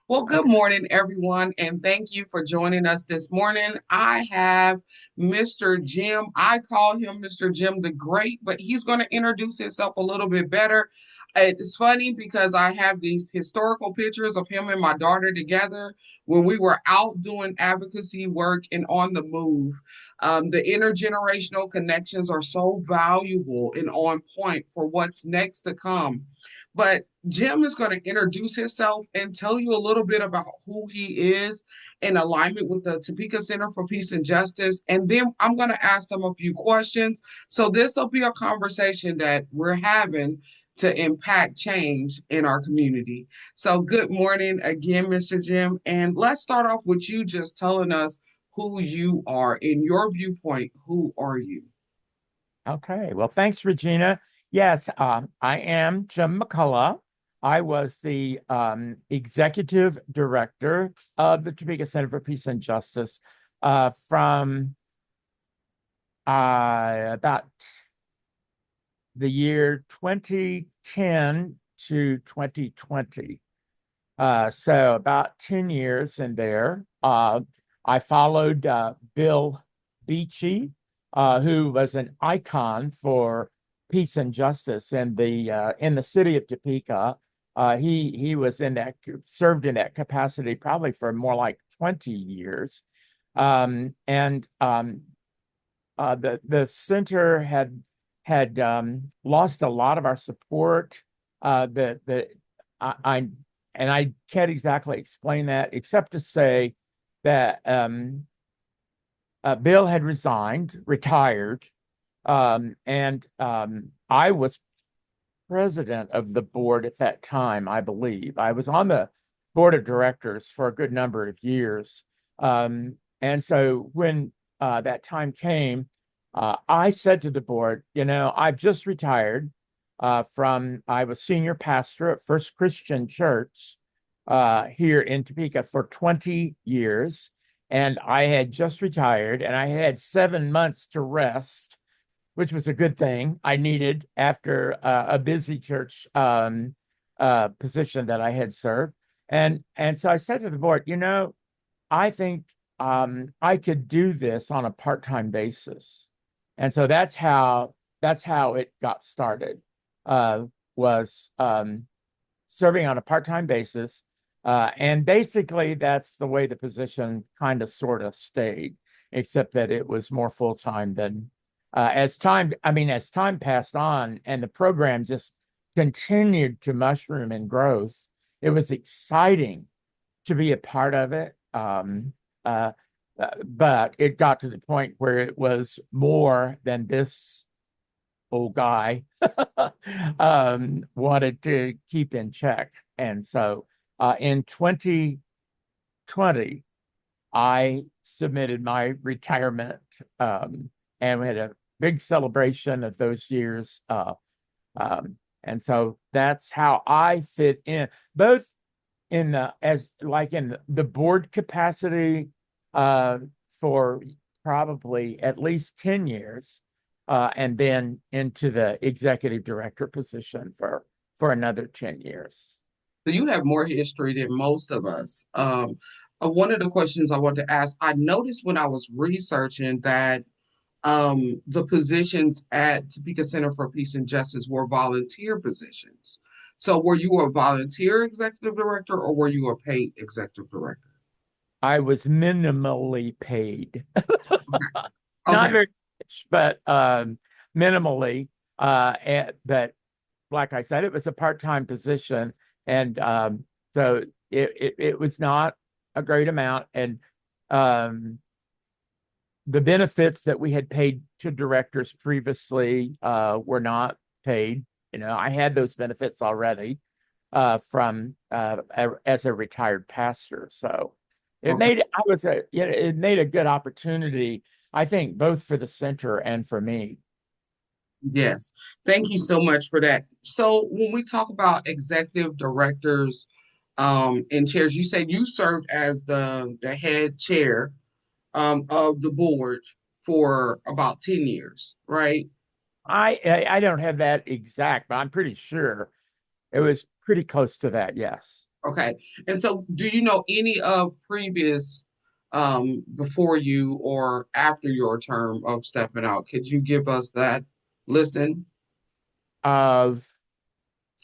Well, good morning, everyone, and thank you for joining us this morning. I have Mr. Jim. I call him Mr. Jim the Great, but he's going to introduce himself a little bit better. It's funny because I have these historical pictures of him and my daughter together when we were out doing advocacy work and on the move. The intergenerational connections are so valuable and on point for what's next to come. But Jim is going to introduce himself and tell you a little bit about who he is in alignment with the Topeka Center for Peace and Justice. And then I'm going to ask them a few questions. So this will be a conversation that we're having to impact change in our community. So good morning again, Mr. Jim. And let's start off with you just telling us who you are. In your viewpoint, who are you? Okay. Well, thanks, Regina. Yes, I am Jim McCollough. I was the executive director of the Topeka Center for Peace and Justice from about the year 2010 to 2020. So about 10 years in there. I followed Bill Beachy, who was an icon for peace and justice in the city of Topeka. He was in that served in that capacity probably for more like 20 years. And the center had lost a lot of our support. The I and I can't exactly explain that except to say that Bill had retired, and I was president of the board at that time, I believe. I was on the board of directors for a good number of years. And so when that time came, I said to the board, I've just retired I was senior pastor at First Christian Church here in Topeka for 20 years. And I had just retired and I had 7 months to rest, which was a good thing I needed after a busy church position that I had served. And so I said to the board, I think I could do this on a part-time basis. And so that's how it got started. Was serving on a part-time basis. And basically, that's the way the position kind of sort of stayed, except that it was more full-time than as time passed on and the program just continued to mushroom and growth, it was exciting to be a part of it. But it got to the point where it was more than this old guy wanted to keep in check. And so in 2020, I submitted my retirement, and we had a big celebration of those years. And so that's how I fit in, both in the board capacity for probably at least 10 years, and then into the executive director position for another 10 years. So you have more history than most of us. One of the questions I wanted to ask, I noticed when I was researching that the positions at Topeka Center for Peace and Justice were volunteer positions. So were you a volunteer executive director or were you a paid executive director? I was minimally paid, not Okay. very much, but minimally. But like I said, it was a part-time position, and so it was not a great amount. And um, the benefits that we had paid to directors previously were not paid. I had those benefits already from as a retired pastor. So Okay. it made a good opportunity, I think, both for the center and for me. Yes. Thank you so much for that. So when we talk about executive directors and chairs, you said you served as the head chair of the board for about 10 years, right? I don't have that exact, but I'm pretty sure it was pretty close to that. Yes. Okay. And so do you know any of previous before you or after your term of stepping out? Could you give us that listen Of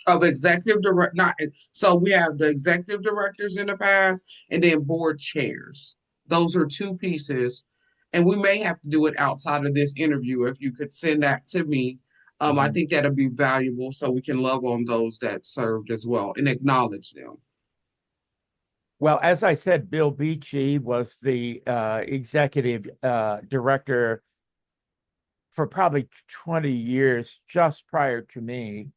of executive direct not so we have the executive directors in the past and then board chairs. Those are two pieces. And we may have to do it outside of this interview. If you could send that to me, I Mhm. think that'd be valuable so we can love on those that served as well and acknowledge them. Well, as I said, Bill Beachy was the executive director for probably 20 years, just prior to me.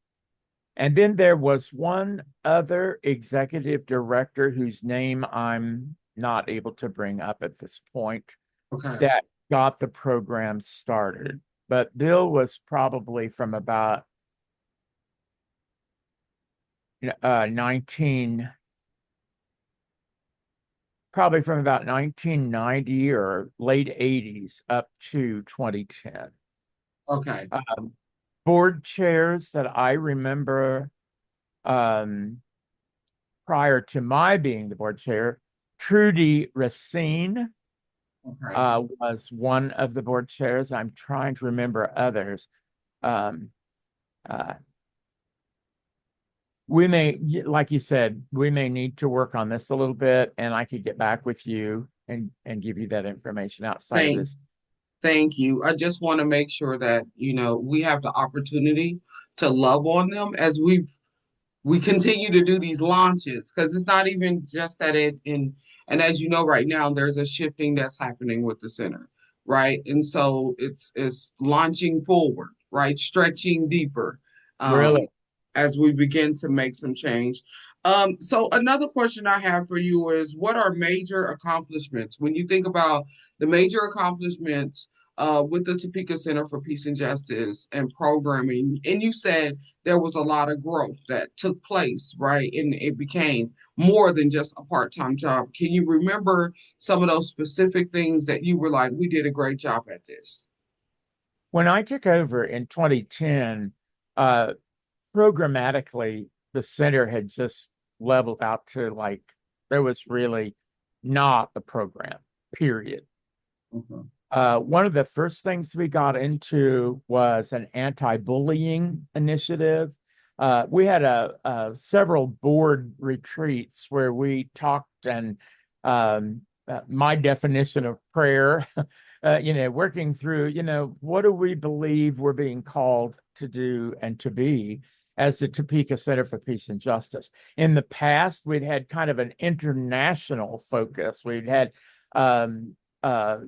And then there was one other executive director whose name I'm not able to bring up at this point Okay. that got the program started. But Bill was probably from about 19, probably from about 1990 or late 80s up to 2010. Okay. Um, Board chairs that I remember um, prior to my being the board chair, Trudy Racine Okay. was one of the board chairs. I'm trying to remember others. Um, uh, we may, like you said, we may need to work on this a little bit, and I could get back with you and give you that information outside of Thank this. Thank you. I just want to make sure that, we have the opportunity to love on them as we continue to do these launches because it's not even just that and as you know right now there's a shifting that's happening with the center, right? And so it's launching forward, right? Stretching deeper um Really? as we begin to make some change. So another question I have for you is what are major accomplishments when you think about the major accomplishments with the Topeka Center for Peace and Justice and programming? And you said there was a lot of growth that took place, right? And it became more than just a part-time job. Can you remember some of those specific things that you were like, we did a great job at this? When I took over in 2010, uh, programmatically, the center had just leveled out to like there was really not a program, period. Mhm. One of the first things we got into was an anti-bullying initiative. We had several board retreats where we talked and my definition of prayer, working through, what do we believe we're being called to do and to be as the Topeka Center for Peace and Justice. In the past, we'd had kind of an international focus. We'd had um, uh,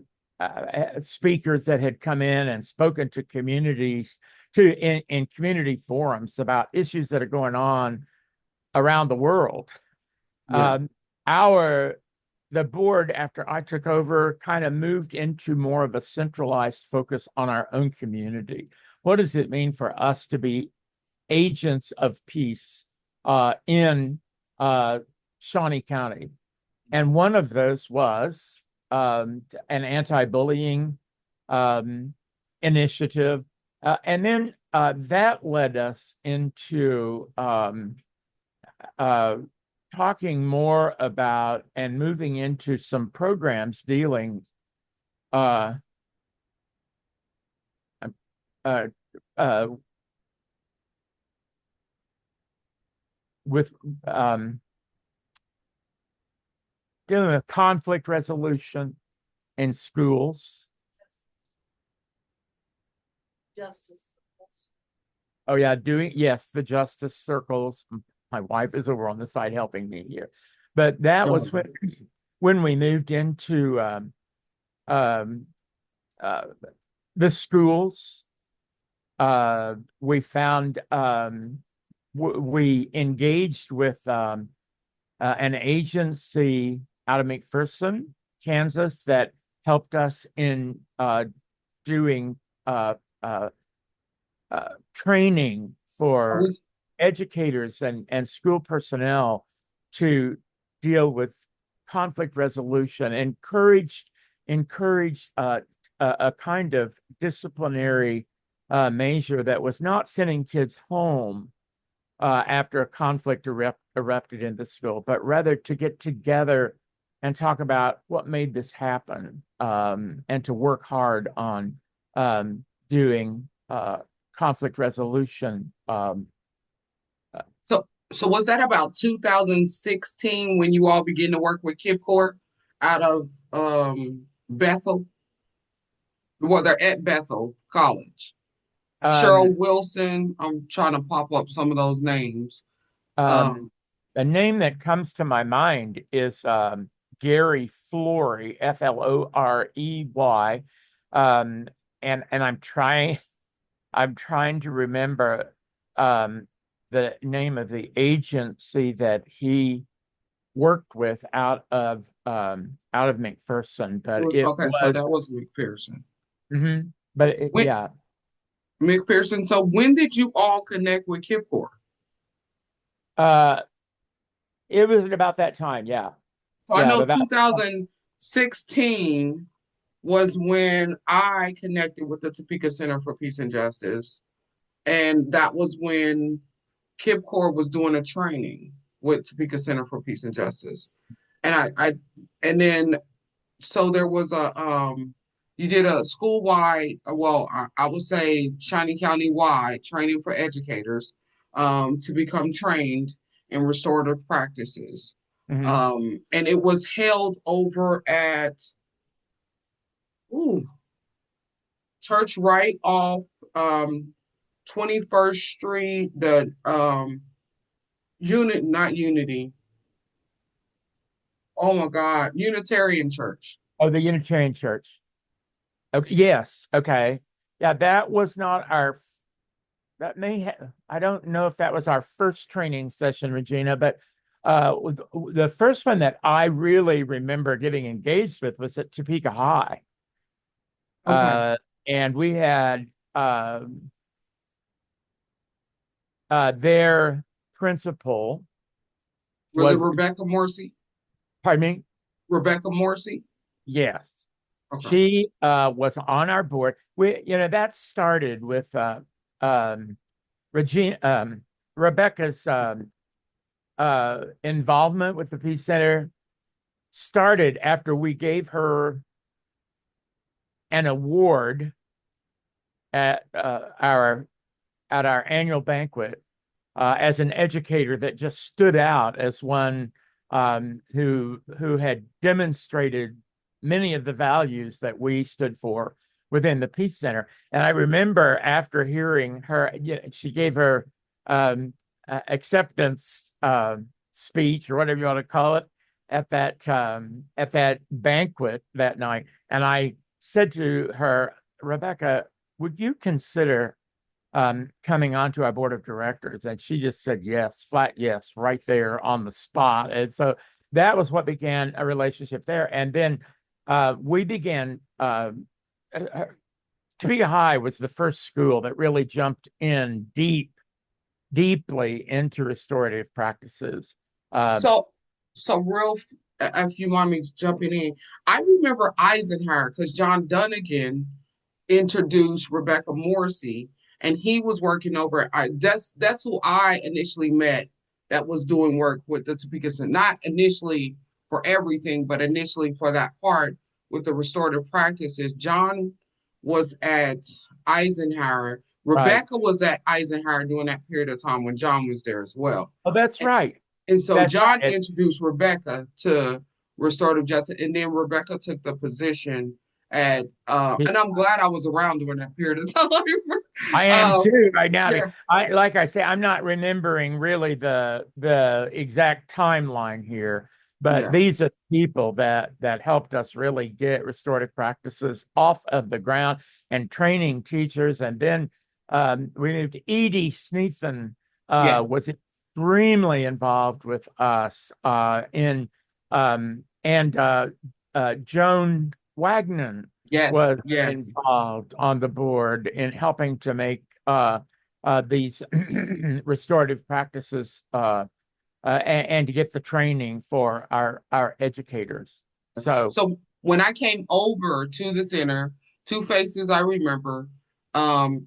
speakers that had come in and spoken to communities in community forums about issues that are going on around the world. Yeah. Um, our the board after I took over kind of moved into more of a centralized focus on our own community. What does it mean for us to be agents of peace in Shawnee County? And one of those was an anti-bullying um, initiative. And then that led us into uh, talking more about and moving into some programs dealing uh, uh, uh, with um, dealing with conflict resolution in schools. Justice. Oh yeah, yes, the justice circles. My wife is over on the side helping me here, but that was when we moved into um, uh, the schools. We found we engaged with an agency out of McPherson, Kansas, that helped us in doing uh, uh, training for educators and school personnel to deal with conflict resolution, encouraged a kind of disciplinary measure that was not sending kids home after a conflict erupted in the school, but rather to get together and talk about what made this happen, and to work hard on doing conflict resolution. So was that about 2016 when you all began to work with KidCore out of Bethel? Well, they're at Bethel College. Um, Cheryl Wilson. I'm trying to pop up some of those names. um, Um, the name that comes to my mind is Gary Flory, Florey. Um, and I'm trying to remember um, the name of the agency that he worked with out of McPherson, it but was it okay. So was that was McPherson. mhm, but it, When yeah, McPherson. So when did you all connect with KidCore? uh, it was at about that time. Yeah, So I yeah, know about 2016 was when I connected with the Topeka Center for Peace and Justice, and that was when KidCore was doing a training with Topeka Center for Peace and Justice, and and then so there was a you did a school wide, well, I would say Shawnee County wide training for educators to become trained in restorative practices. mhm. And it was held over at ooh, church right off 21st Street, the not Unity. Oh my God, Unitarian Church. Oh, the Unitarian Church. Okay, yes, okay, yeah, that was not our. That may have. I don't know if that was our first training session, Regina, but the first one that I really remember getting engaged with was at Topeka High. Okay. Uh, and we had their principal Was it was, Rebecca Morsi? pardon me, Rebecca Morsi? yes, Okay. she was on our board. That started with um, Regina, Rebecca's involvement with the Peace Center started after we gave her an award at our annual banquet as an educator that just stood out as one who had demonstrated many of the values that we stood for within the Peace Center. And I remember after hearing her, she gave her acceptance speech or whatever you want to call it at that banquet that night, and I said to her, Rebecca, would you consider coming onto our board of directors? And she just said yes, flat yes, right there on the spot. And so that was what began a relationship there. And then we began. Topeka High was the first school that really jumped in deeply into restorative practices. Um, So, so real, if you want me jumping in, I remember Eisenhower because John Dunnigan introduced Rebecca Morsi, and he was working over at that's who I initially met that was doing work with the Topeka Center, not initially for everything, but initially for that part with the restorative practices. John was at Eisenhower. right. Rebecca was at Eisenhower during that period of time when John was there as well. Oh, that's And, right. and so That's John right. introduced Rebecca to restorative justice, and then Rebecca took the position at and I'm glad I was around during that period of time. I am um, too right now. yeah, Like I say, I'm not remembering really the exact timeline here, but yeah, these are people that helped us really get restorative practices off of the ground and training teachers. And then we moved to Edie Sneathan yeah, was extremely involved with us and Joan Wagner yes, was yes. involved on the board in helping to make these restorative practices and to get the training for our educators. So, So when I came over to the center, two faces I remember.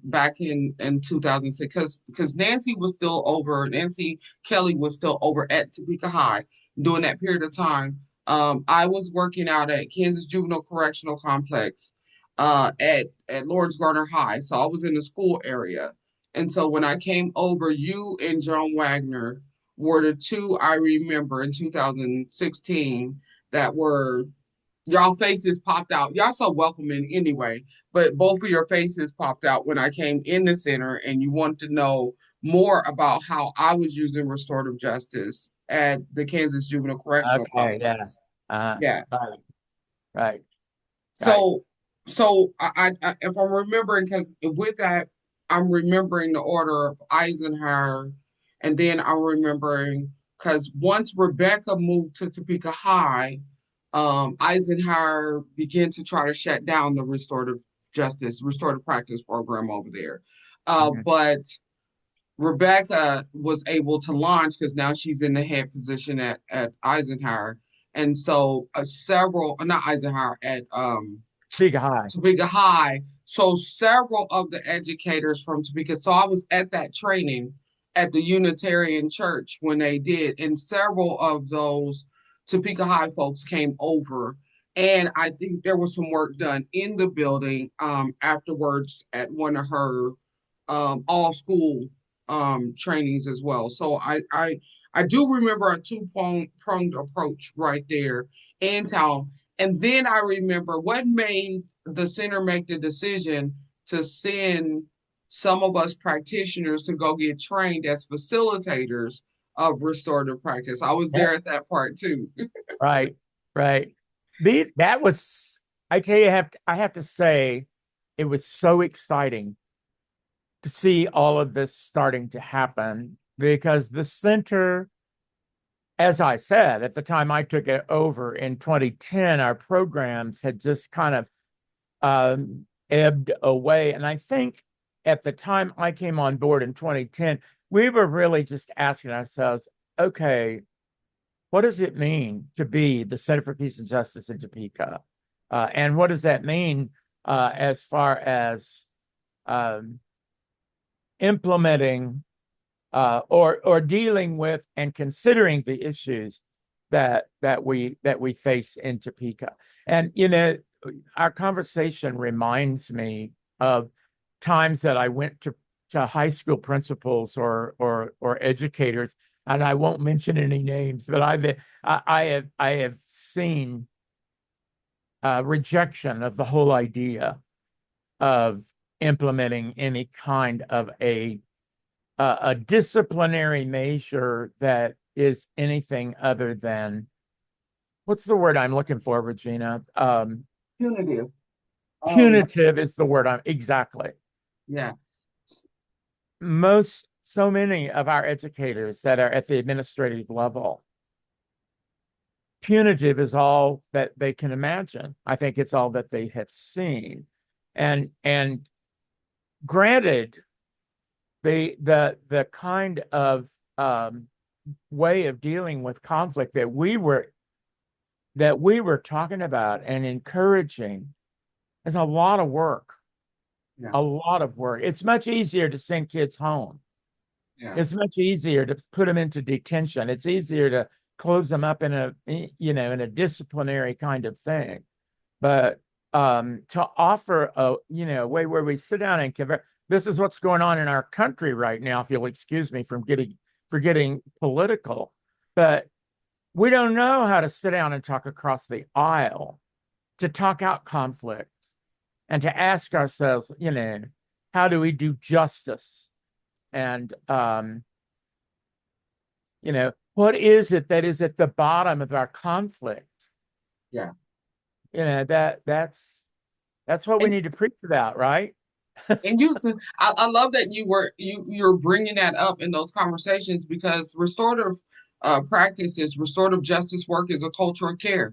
back in 2006, because Nancy Kelly was still over at Topeka High during that period of time. I was working out at Kansas Juvenile Correctional Complex at Lawrence Garner High, so I was in the school area. And so when I came over, you and John Wagner were the two I remember in 2016 that were y'all faces popped out. Y'all so welcoming anyway, but both of your faces popped out when I came in the center and you wanted to know more about how I was using restorative justice at the Kansas Juvenile Correctional Okay, yeah. Complex. Yeah. Right, right, right. So, if I'm remembering, because with that, I'm remembering the order of Eisenhower, and then I'm remembering because once Rebecca moved to Topeka High, Eisenhower began to try to shut down the restorative practice program over there. Mhm. But Rebecca was able to launch because now she's in the head position at Eisenhower. And so several, not Eisenhower, at Topeka High. Topeka High. So several of the educators from Topeka. So I was at that training at the Unitarian Church when they did, and several of those Topeka High folks came over. And I think there was some work done in the building afterwards at one of her all school trainings as well. So I do remember a two-pronged approach right there in town. And then I remember what made the center make the decision to send some of us practitioners to go get trained as facilitators of restorative practice. I was Yeah. there at that part too. Right, right. That was, I tell you, I have to say, it was so exciting to see all of this starting to happen because the center, as I said, at the time I took it over in 2010, our programs had just kind of ebbed away. And I think at the time I came on board in 2010, we were really just asking ourselves, okay, what does it mean to be the Center for Peace and Justice in Topeka? And what does that mean as far as um, implementing or dealing with and considering the issues that we face in Topeka? And our conversation reminds me of times that I went to high school principals or educators, and I won't mention any names, but I have seen rejection of the whole idea of implementing any kind of a disciplinary measure that is anything other than, what's the word I'm looking for, Regina? Punitive. Punitive is the word I'm exactly. Yeah. So many of our educators that are at the administrative level, punitive is all that they can imagine. I think it's all that they have seen. And granted, the kind of way of dealing with conflict that we were talking about and encouraging is a lot of work. Yeah. A lot of work. It's much easier to send kids home. Yeah. It's much easier to put them into detention. It's easier to close them up in a disciplinary kind of thing. But to offer a way where we sit down and converse. This is what's going on in our country right now, if you'll excuse me from getting political. But we don't know how to sit down and talk across the aisle, to talk out conflict, and to ask ourselves, how do we do justice? And what is it that is at the bottom of our conflict? Yeah. That's what we And need to preach about, right? and I love that you're bringing that up in those conversations because restorative practices, restorative justice work is a culture of care.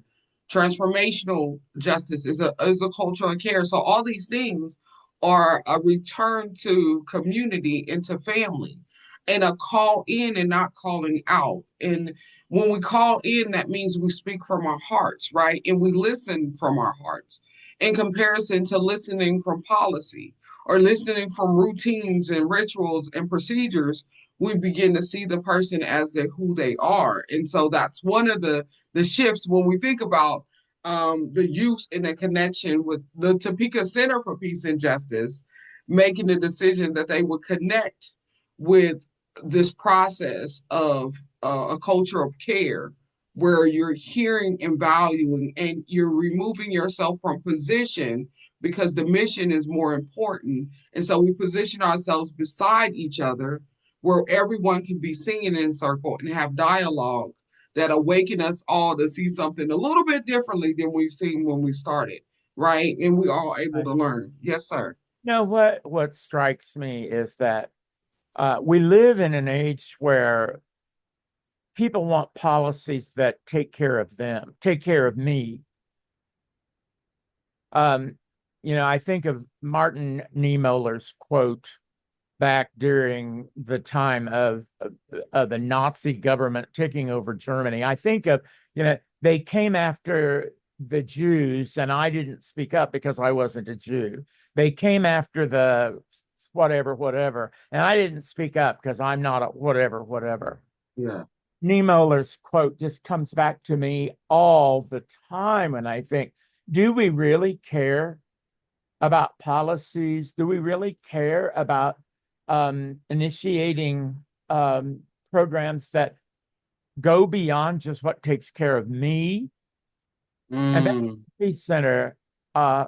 Transformational justice is a culture of care. So all these things are a return to community and to family, and a call in and not calling out. And when we call in, that means we speak from our hearts, right? And we listen from our hearts in comparison to listening from policy or listening from routines and rituals and procedures, we begin to see the person as who they are. And so that's one of the shifts when we think about the use and the connection with the Topeka Center for Peace and Justice, making the decision that they would connect with this process of a culture of care where you're hearing and valuing and you're removing yourself from position because the mission is more important. And so we position ourselves beside each other where everyone can be singing in circle and have dialogue that awaken us all to see something a little bit differently than we've seen when we started, right? And we all able Right. to learn. Yes, sir. No, what strikes me is that we live in an age where people want policies that take care of them, take care of me. Um, I think of Martin Niemöller's quote back during the time of the Nazi government taking over Germany. I think of, they came after the Jews, and I didn't speak up because I wasn't a Jew. They came after the whatever, whatever, and I didn't speak up because I'm not a whatever, whatever. Yeah. Niemöller's quote just comes back to me all the time, and I think, do we really care about policies? Do we really care about initiating programs that go beyond just what takes care of me? And that's what Mm. the Peace Center uh,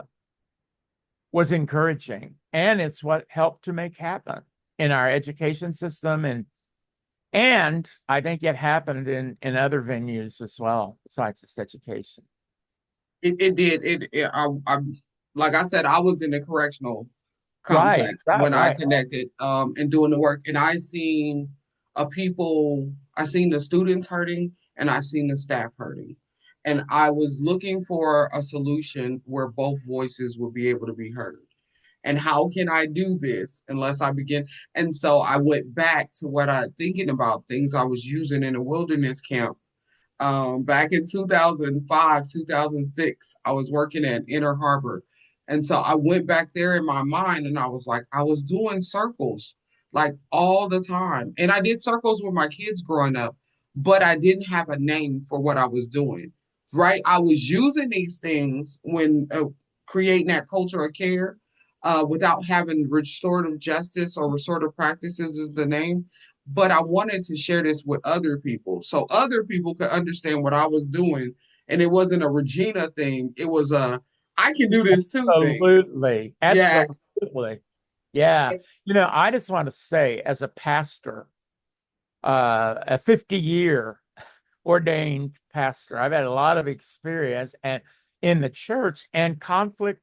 was encouraging, and it's what helped to make happen in our education system, and I think it happened in other venues as well besides just education. It did. I like I said, I was in the correctional Right, complex right, when I right. connected and doing the work, and I seen the students hurting, and I seen the staff hurting, and I was looking for a solution where both voices would be able to be heard. And how can I do this unless I begin? And so I went back to what I thinking about things I was using in a wilderness camp back in 2005, 2006. I was working at Inner Harbor. And so I went back there in my mind and I was like, I was doing circles like all the time. And I did circles with my kids growing up, but I didn't have a name for what I was doing, right? I was using these things when creating that culture of care without having restorative justice or restorative practices is the name, but I wanted to share this with other people so other people could understand what I was doing. And it wasn't a Regina thing, it was a I can do this too thing. Absolutely. Yeah. Absolutely. Yeah. I just want to say, as a pastor, a 50-year ordained pastor, I've had a lot of experience and in the church, and conflict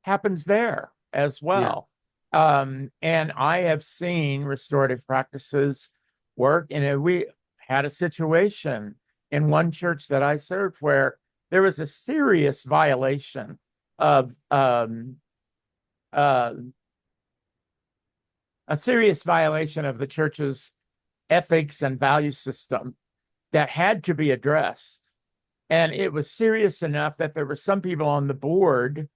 happens there as Yeah. well. And I have seen restorative practices work. And we had a situation in one church that I served where there was a serious violation of uh, the church's ethics and value system that had to be addressed. And it was serious enough that there were some people on the board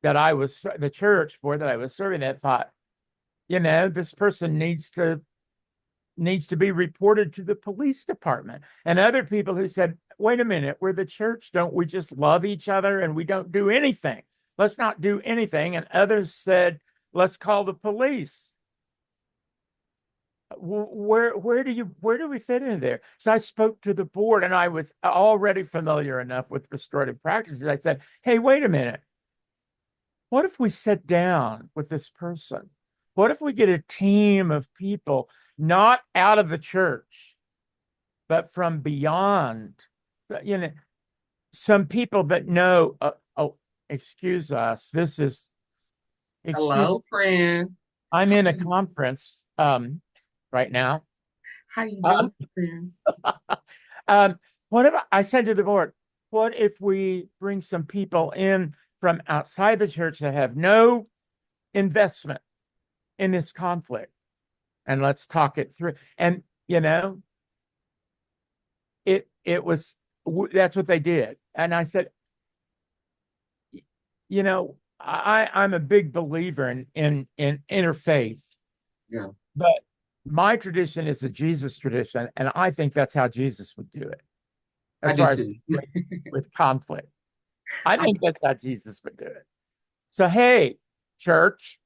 the church board that I was serving that thought, this person needs to be reported to the police department. And other people who said, wait a minute, we're the church. Don't we just love each other and we don't do anything? Let's not do anything. And others said, let's call the police. Where do we fit in there? So I spoke to the board, and I was already familiar enough with restorative practices. I said, hey, wait a minute. What if we sit down with this person? What if we get a team of people, not out of the church, but from beyond? Some people that know, oh, excuse us. Excuse, Hello, friend. I'm How in a you, conference right now. how you doing, Um, friend? um, what if I said to the board, what if we bring some people in from outside the church that have no investment in this conflict, and let's talk it through? And it was that's what they did. And I said, I'm a big believer in interfaith, Yeah, but my tradition is a Jesus tradition, and I think that's how Jesus would do it I as do far as too. with conflict. I I think that's how Jesus would do it. So, hey, church,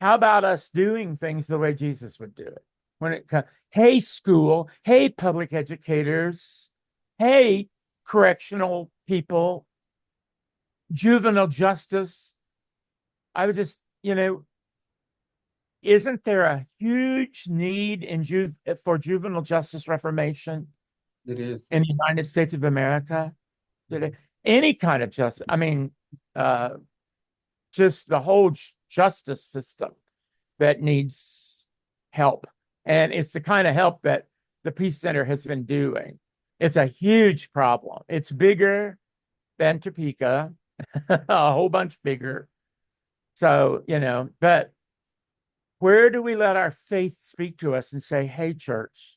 how about us doing things the way Jesus would do it? When it comes, hey, school, hey, public educators, hey, correctional people, juvenile justice. I would just, isn't there a huge need for juvenile justice reformation it is. in the United States of America? Any kind of justice. I mean, uh, just the whole justice system that needs help. And it's the kind of help that the Peace Center has been doing. It's a huge problem. It's bigger than Topeka, a whole bunch bigger. So, but where do we let our faith speak to us and say, hey, church,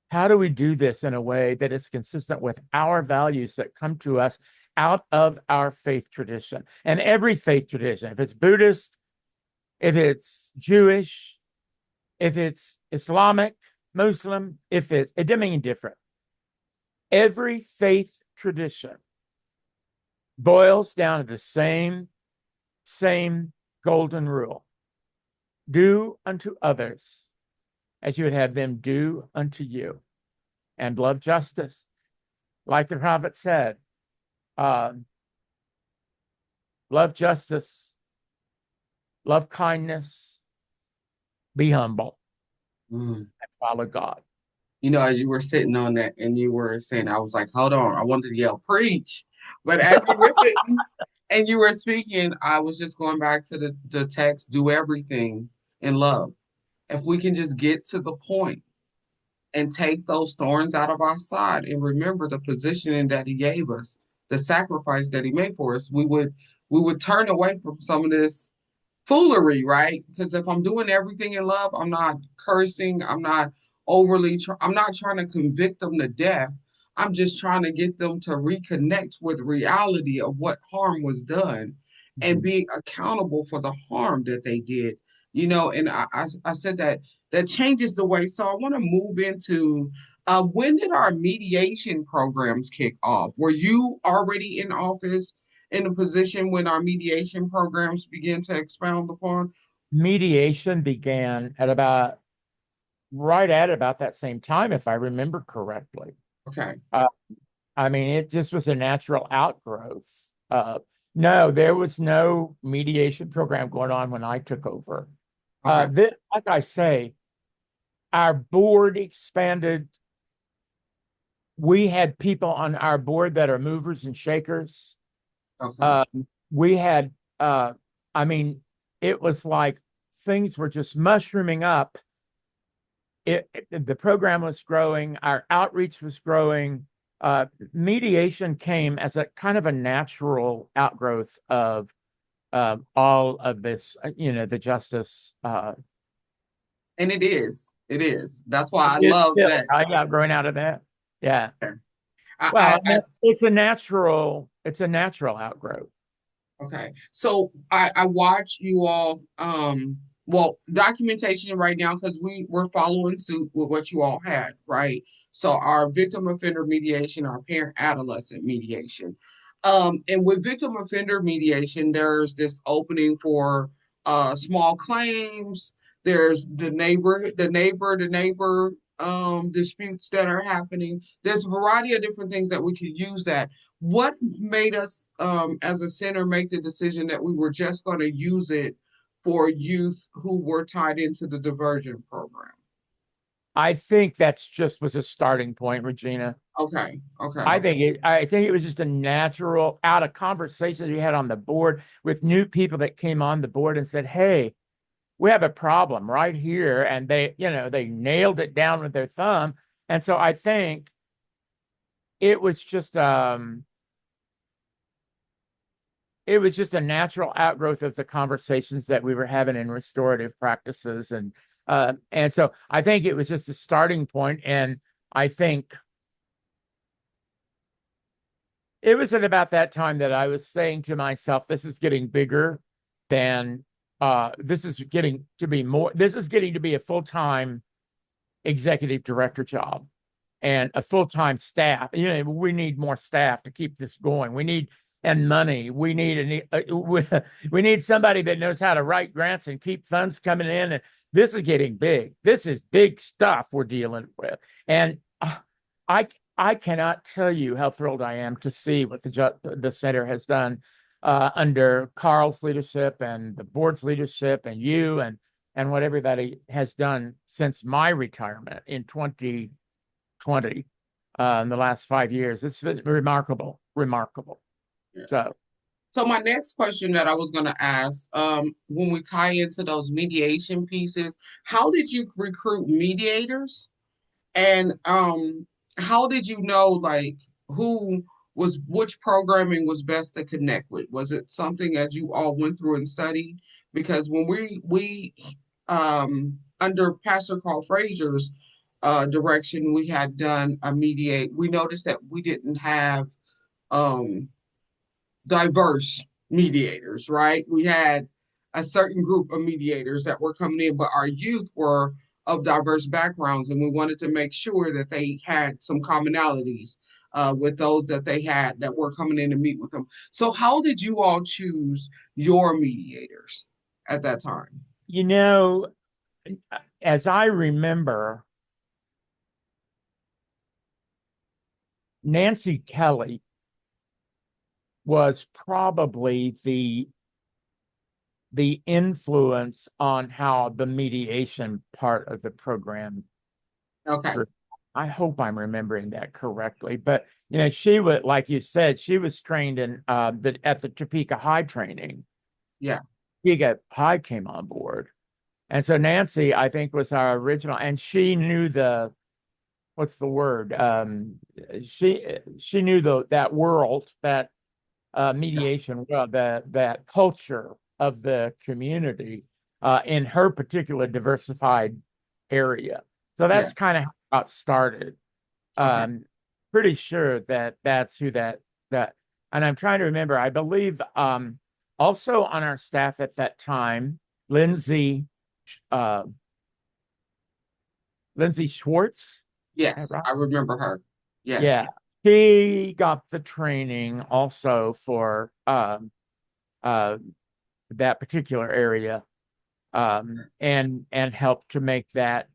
how do we do this in a way that is consistent with our values that come to us out of our faith tradition? And every faith tradition, if it's Buddhist, if it's Jewish, if it's Islamic, Muslim, it doesn't mean different. Every faith tradition boils down to the same golden rule. Do unto others as you would have them do unto you, and love justice. Like the prophet said, love justice, love kindness, be humble, Mm. and follow God. As you were sitting on that and you were saying, I was like, hold on, I wanted to yell, preach. But as you were sitting and you were speaking, I was just going back to the text, do everything in love. If we can just get to the point and take those thorns out of our side and remember the positioning that he gave us, the sacrifice that he made for us, we would turn away from some of this foolery, right? Because if I'm doing everything in love, I'm not cursing, I'm not trying to convict them to death. I'm just trying to get them to reconnect with reality of what harm was done and Mhm. be accountable for the harm that they did. And I said that changes the way. So I want to move into when did our mediation programs kick off? Were you already in office in a position when our mediation programs begin to expound upon? Mediation began right at about that same time, if I remember correctly. Okay. Uh, I mean, it just was a natural outgrowth. No, there was no mediation program going on when I took over. Okay. Like I say, our board expanded. We had people on our board that are movers and shakers. Okay. Uh, we had, I mean, it was like things were just mushrooming up. The program was growing, our outreach was growing. Mediation came as a kind of a natural outgrowth of all of this, the justice. And it is. It is. That's why It I is love still, that. I got growing out of that. Yeah. I, Well, I it's a natural outgrowth. Okay. So I watch you all well documentation right now because we're following suit with what you all had, right? So our victim offender mediation, our parent adolescent mediation. And with victim offender mediation, there's this opening for small claims, there's the neighbor disputes that are happening. There's a variety of different things that we could use that. What made us, as a center, make the decision that we were just going to use it for youth who were tied into the diversion program? I think that's just was a starting point, Regina. Okay, okay, I think it was just a natural out of conversations we had on the board with new people that came on the board and said, "Hey, we have a problem right here," and they nailed it down with their thumb. And so I think it was just um it was just a natural outgrowth of the conversations that we were having in restorative practices, and so I think it was just a starting point, and I think it was at about that time that I was saying to myself, this is getting bigger than this is getting to be more, this is getting to be a full-time executive director job and a full-time staff. You know, we need more staff to keep this going. We need and money. We need somebody that knows how to write grants and keep funds coming in. And this is getting big. This is big stuff we're dealing with. And I I cannot tell you how thrilled I am to see what the center has done under Carl's leadership and the board's leadership and you and what everybody has done since my retirement in 2020, in the last 5 years. It's been remarkable, remarkable. Yeah. So So my next question that I was going to ask, when we tie into those mediation pieces, how did you recruit mediators? And how did you know like who was which programming was best to connect with? Was it something that you all went through and studied? Because when we under Pastor Carl Frazier's direction, we had done a mediate. We noticed that we didn't have um diverse mediators, right? We had a certain group of mediators that were coming in, but our youth were of diverse backgrounds, and we wanted to make sure that they had some commonalities with those that they had that were coming in to meet with them. So, how did you all choose your mediators at that time? you know, as I remember, Nancy Kelly was probably the influence on how the mediation part of the program. Okay. I hope I'm remembering that correctly. But you know, she was, like you said, she was trained in at the Topeka High training. Yeah. Topeka High came on board. And so Nancy, I think, was our original, and she knew the what's the word? She knew that world, that mediation, that culture of the community in her particular diversified area. So Yeah. that's kind of how it started. Okay. Pretty sure that that's who that, and I'm trying to remember. I believe also on our staff at that time, Lindsay uh, Lindsay Schwartz. Is that Yes, right? I remember her. Yes. Yeah, she got the training also for uh, that particular area, and help to make that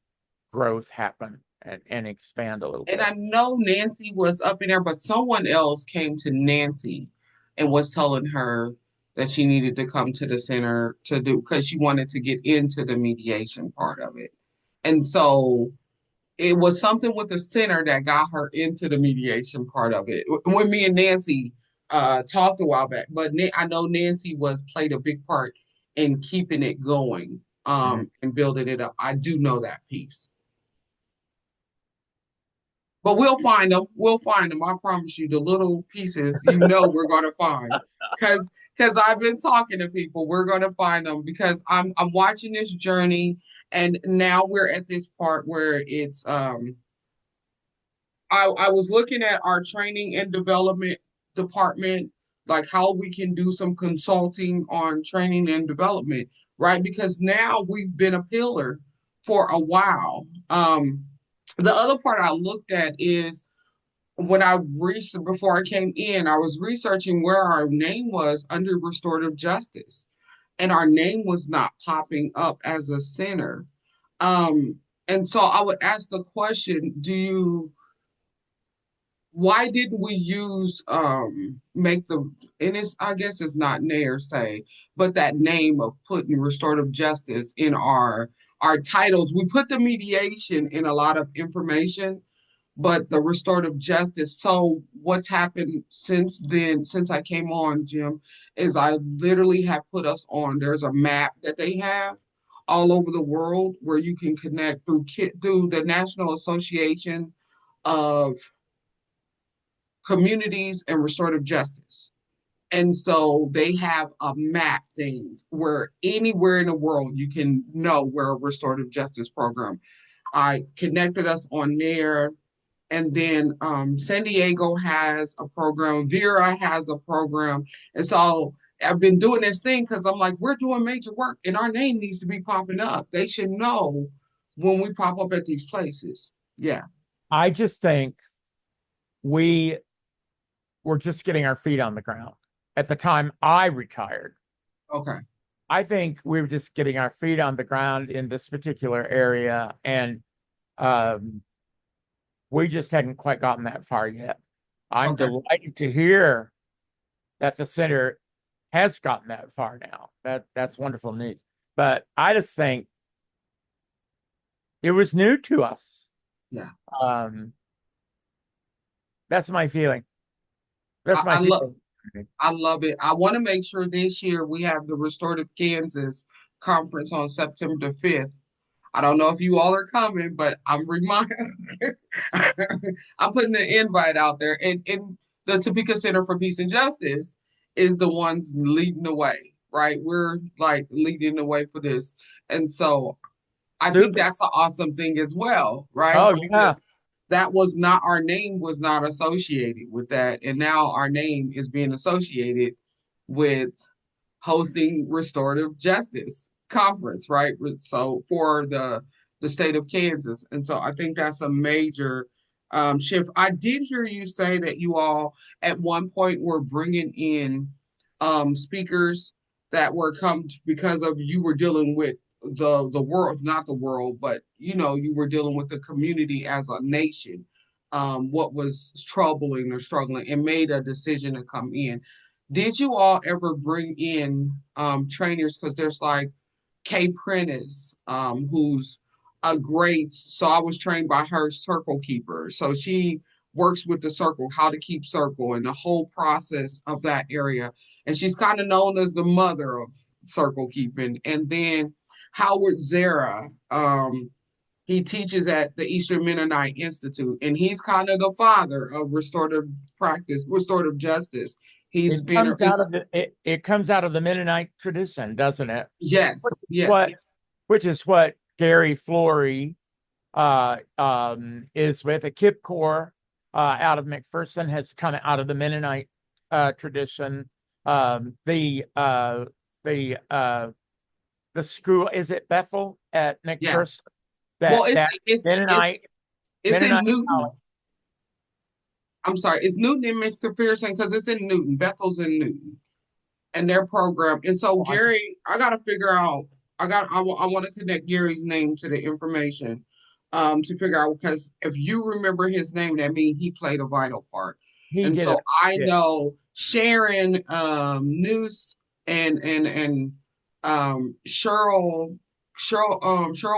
growth happen and expand a little And bit. I know Nancy was up in there, but someone else came to Nancy and was telling her that she needed to come to the center to do because she wanted to get into the mediation part of it. And so it was something with the center that got her into the mediation part of it. When me and Nancy talked a while back, but I know Nancy was played a big part in keeping it going Mhm. and building it up. I do know that piece. But we'll find them. We'll find them. I promise you. The little pieces, we're gonna find, because I've been talking to people. We're gonna find them because I'm watching this journey, and now we're at this part where it's I was looking at our training and development department, like how we can do some consulting on training and development, right? Because now we've been a pillar for a while. The other part I looked at is when I researched before I came in, I was researching where our name was under restorative justice, and our name was not popping up as a center. Um, and so I would ask the question, why didn't we use make the and it's I guess it's not nay say, but that name of putting restorative justice in our titles. We put the mediation in a lot of information, but the restorative justice. So what's happened since then, since I came on, Jim, is I literally have put us on. There's a map that they have all over the world where you can connect through the National Association of Communities and Restorative Justice. And so they have a map thing where anywhere in the world you can know where a restorative justice program. I connected us on there. And then San Diego has a program, Vera has a program. And so I've been doing this thing because I'm like, we're doing major work and our name needs to be popping up. They should know when we pop up at these places. Yeah. I just think we were just getting our feet on the ground at the time I retired. Okay. I think we were just getting our feet on the ground in this particular area, and um, we just hadn't quite gotten that far yet. I'm Okay. delighted to hear that the center has gotten that far now. That's wonderful news. But I just think it was new to us. Yeah. Um, that's my feeling. That's my I love feeling. I love it. I want to make sure this year we have the Restorative Kansas conference on September the 5th. I don't know if you all are coming, but I'm reminding I'm putting an invite out there. And the Topeka Center for Peace and Justice is the ones leading the way, right? We're like leading the way for this. And so I think Super. that's an awesome thing as well, right? Oh yeah. Because that was not our name was not associated with that. And now our name is being associated with hosting restorative justice conference, right? So for the state of Kansas, and so I think that's a major shift. I did hear you say that you all at one point were bringing in speakers that were come because of you were dealing with the world, not the world, but you were dealing with the community as a nation. What was troubling or struggling, and made a decision to come in. Did you all ever bring in trainers? Because there's like Kay Prentice, who's a great. So I was trained by her circle keeper. So she works with the circle, how to keep circle, and the whole process of that area. And she's kind of known as the mother of circle keeping. And then Howard Zara, he teaches at the Eastern Mennonite Institute, and he's kind of the father of restorative practice, restorative justice. He's It been, comes out of it comes out of the Mennonite tradition, doesn't it? yes, yeah, What which is what Gary Flory is with. A Kip Corps out of McPherson has come out of the Mennonite tradition. The school, is it Bethel at yeah. McPherson? Well, That Mennonite it's in Mennonite Newton. college. I'm sorry, it's Newton and McPherson because it's in Newton. Bethel's in Newton, and their program. And so Gary, I got to figure out. I want to connect Gary's name to the information, to figure out because if you remember his name, that means he played a vital part. He And did so it. I Yeah. know Sharon, Noose, and Cheryl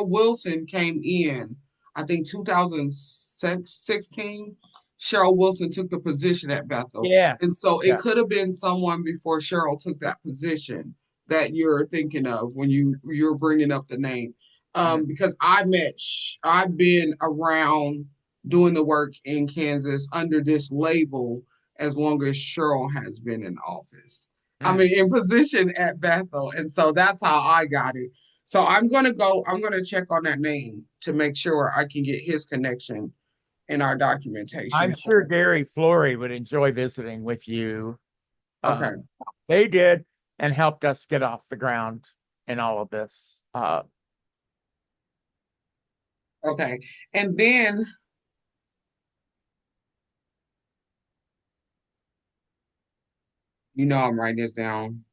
Wilson came in. I think 2016. Cheryl Wilson took the position at Bethel. And Yes. so it Yeah. could have been someone before Cheryl took that position that you're thinking of when you're bringing up the name. Mm. Because I've been around doing the work in Kansas under this label as long as Cheryl has been in office. I Mm. mean, in position at Bethel. And so that's how I got it. So I'm going to check on that name to make sure I can get his connection in our I'm documentation. sure Gary Flory would enjoy visiting with you. Okay. Um, they did and helped us get off the ground in all of this. Okay. And then, I'm writing this down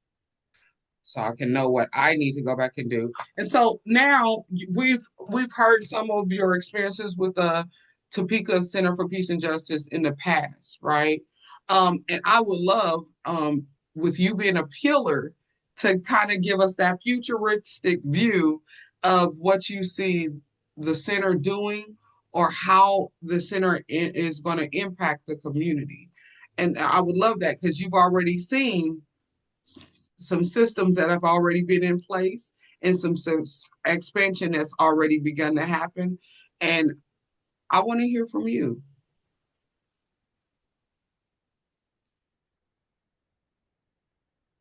so I can know what I need to go back and do. And so now we've heard some of your experiences with the Topeka Center for Peace and Justice in the past, right? And I would love, with you being a pillar, to kind of give us that futuristic view of what you see the center doing or how the center is going to impact the community. And I would love that because you've already seen some systems that have already been in place and some expansion that's already begun to happen. And I want to hear from you.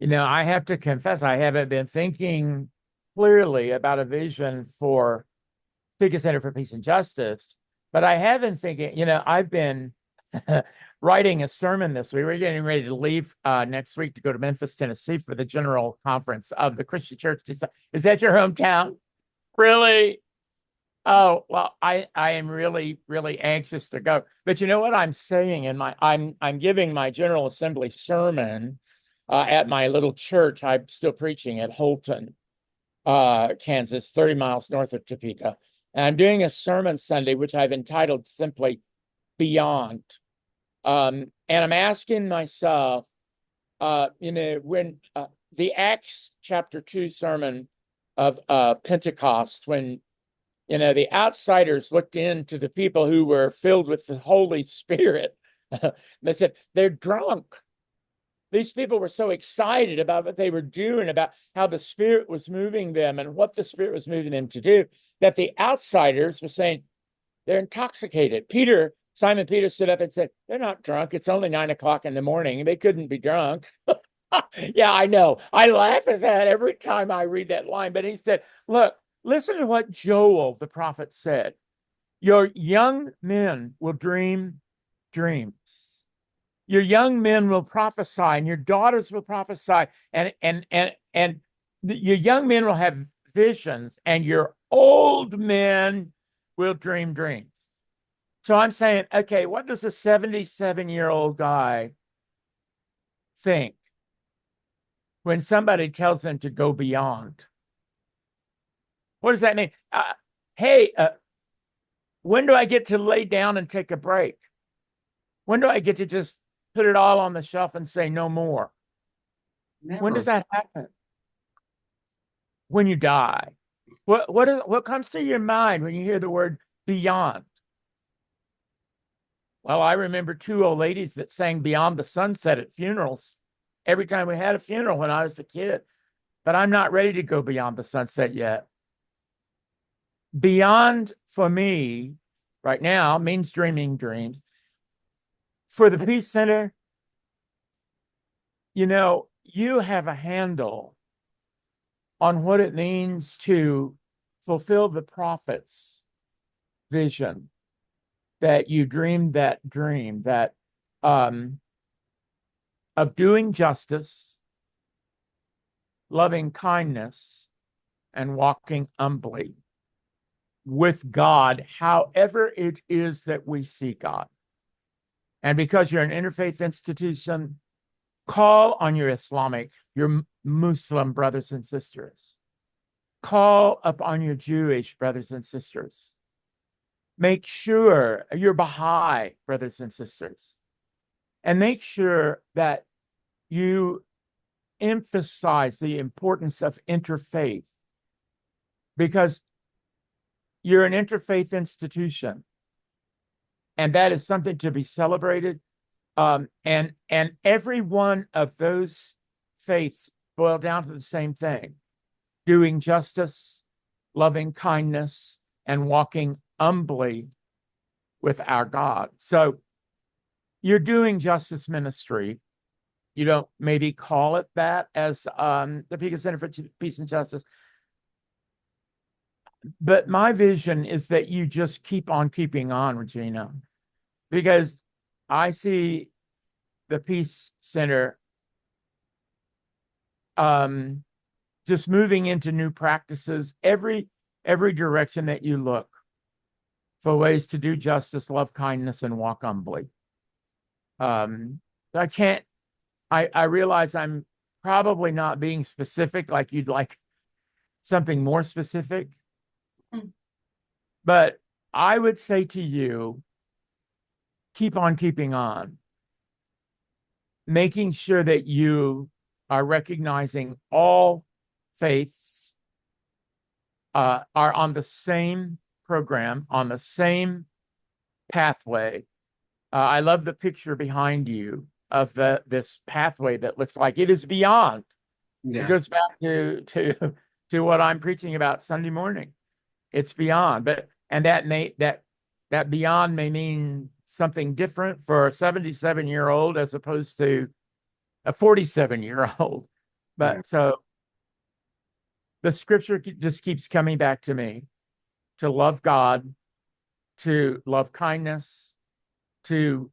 I have to confess, I haven't been thinking clearly about a vision for Topeka Center for Peace and Justice, But I have been thinking, I've been writing a sermon this week. We're getting ready to leave next week to go to Memphis, Tennessee for the general conference of the Christian Church. Is that your hometown? Really? Oh, well, I am really, really anxious to go. But you know what I'm saying in I'm giving my General Assembly sermon at my little church. I'm still preaching at Holton, Kansas, 30 miles north of Topeka. And I'm doing a sermon Sunday, which I've entitled simply Beyond. And I'm asking myself, when the Acts chapter 2 sermon of Pentecost, when the outsiders looked into the people who were filled with the Holy Spirit. They said, they're drunk. These people were so excited about what they were doing, about how the Spirit was moving them and what the Spirit was moving them to do, that the outsiders were saying, they're intoxicated. Simon Peter stood up and said, they're not drunk. It's only 9 o'clock in the morning. They couldn't be drunk. Yeah, I know. I laugh at that every time I read that line. But he said, look, listen to what Joel, the prophet, said. Your young men will dream dreams. Your young men will prophesy, and your daughters will prophesy, and your young men will have visions, and your old men will dream dreams. So I'm saying, okay, what does a 77-year-old guy think when somebody tells them to go beyond? What does that mean? Hey, when do I get to lay down and take a break? When do I get to just put it all on the shelf and say no more? Never. When does that happen? When you die. What comes to your mind when you hear the word beyond? Well, I remember two old ladies that sang Beyond the Sunset at funerals every time we had a funeral when I was a kid. But I'm not ready to go beyond the sunset yet. Beyond for me right now means dreaming dreams. For the Peace Center, you have a handle on what it means to fulfill the prophet's vision, that you dreamed that dream, that of doing justice, loving kindness, and walking humbly with God, however it is that we see God. And because you're an interfaith institution, call on your your Muslim brothers and sisters. Call upon your Jewish brothers and sisters. Make sure your Baha'i brothers and sisters. And make sure that you emphasize the importance of interfaith, because you're an interfaith institution, and that is something to be celebrated. And every one of those faiths boil down to the same thing: doing justice, loving kindness, and walking humbly with our God. So you're doing justice ministry. You don't maybe call it that as the Topeka Center for Peace and Justice. But my vision is that you just keep on keeping on, Regina, because I see the Peace Center just moving into new practices every direction that you look for ways to do justice, love kindness, and walk humbly. I realize I'm probably not being specific like you'd like something more specific. But I would say to you, keep on keeping on, making sure that you are recognizing all faiths are on the same program, on the same pathway. I love the picture behind you of this pathway that looks like it is beyond. Yeah. It goes back to what I'm preaching about Sunday morning. It's beyond, and that beyond may mean something different for a 77-year-old as opposed to a 47-year-old. But so the scripture just keeps coming back to me: to love God, to love kindness, to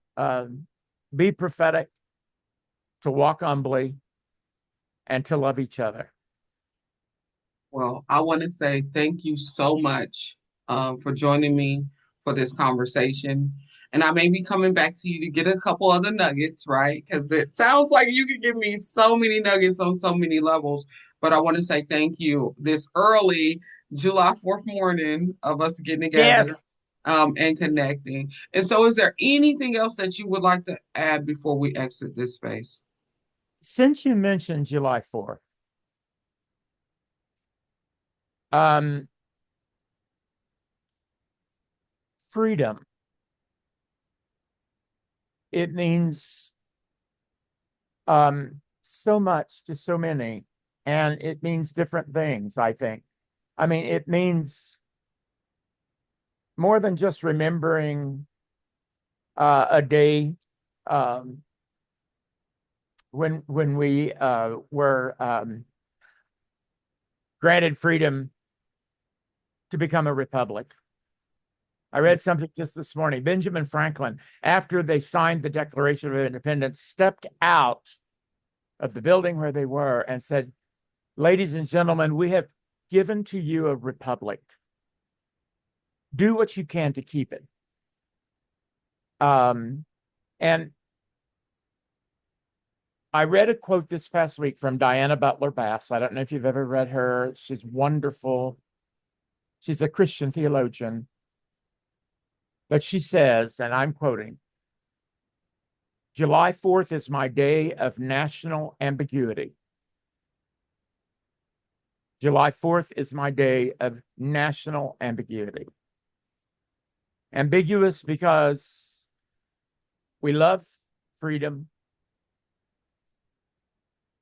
be prophetic, to walk humbly, and to love each other. Well, I want to say thank you so much for joining me for this conversation. And I may be coming back to you to get a couple other nuggets, right? Because it sounds like you can give me so many nuggets on so many levels. But I want to say thank you this early July 4th morning of us getting together Yes. and connecting. And so, is there anything else that you would like to add before we exit this space? Since you mentioned July 4th, um, freedom, it means so much to so many, and it means different things, I think. I mean, it means more than just remembering a day um, when we were granted freedom to become a republic. I read something just this morning. Benjamin Franklin, after they signed the Declaration of Independence, stepped out of the building where they were and said, "Ladies and gentlemen, we have given to you a republic. Do what you can to keep it." And I read a quote this past week from Diana Butler Bass. I don't know if you've ever read her. She's wonderful. She's a Christian theologian. But she says, and I'm quoting, "July 4th is my day of national ambiguity. July 4th is my day of national ambiguity." Ambiguous because we love freedom,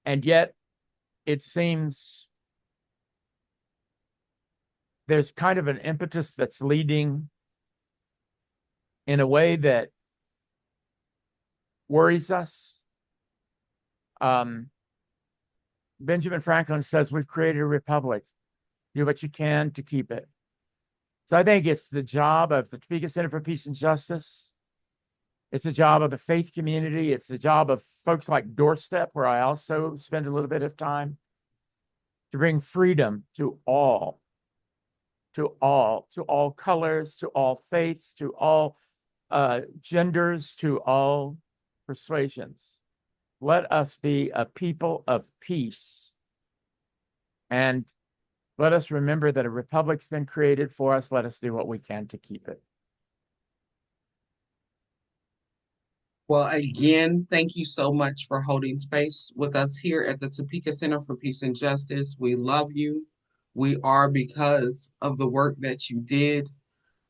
and yet it seems there's kind of an impetus that's leading in a way that worries us. Benjamin Franklin says we've created a republic. Do what you can to keep it. So I think it's the job of the Topeka Center for Peace and Justice. It's the job of the faith community. It's the job of folks like Doorstep, where I also spend a little bit of time, to bring freedom to all, to all colors, to all faiths, to all genders, to all persuasions. Let us be a people of peace. And let us remember that a republic's been created for us. Let us do what we can to keep it. Well, again, thank you so much for holding space with us here at the Topeka Center for Peace and Justice. We love you. We are because of the work that you did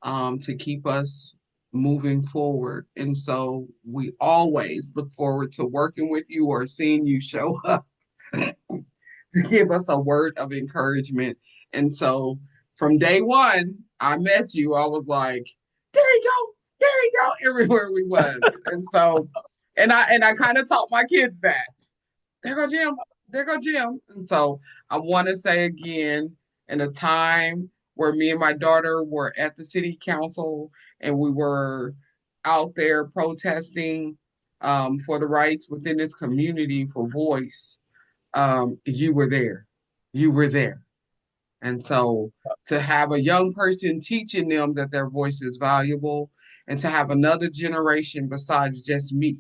to keep us moving forward. And so we always look forward to working with you or seeing you show up to give us a word of encouragement. And so from day one, I met you, I was like, there you go, there you go, everywhere we was. And so, and I kind of taught my kids that. There go Jim, there go Jim. And so I want to say again, in a time where me and my daughter were at the city council and we were out there protesting for the rights within this community for voice, you were there. You were there. And so to have a young person teaching them that their voice is valuable and to have another generation besides just me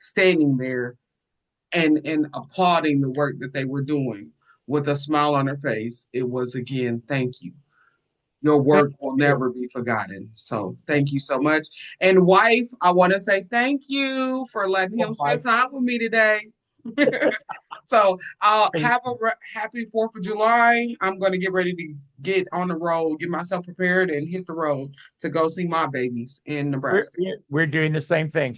standing there and applauding the work that they were doing with a smile on their face, it was again, thank you. Your Thank work will you. never be forgotten. So thank you so much. And wife, I want to say thank you for letting him Oh, spend time with me today. So I'll have a happy 4th of July. I'm going to get ready to get on the road, get myself prepared, and hit the road to go see my babies in we're, Nebraska. we're doing the same thing.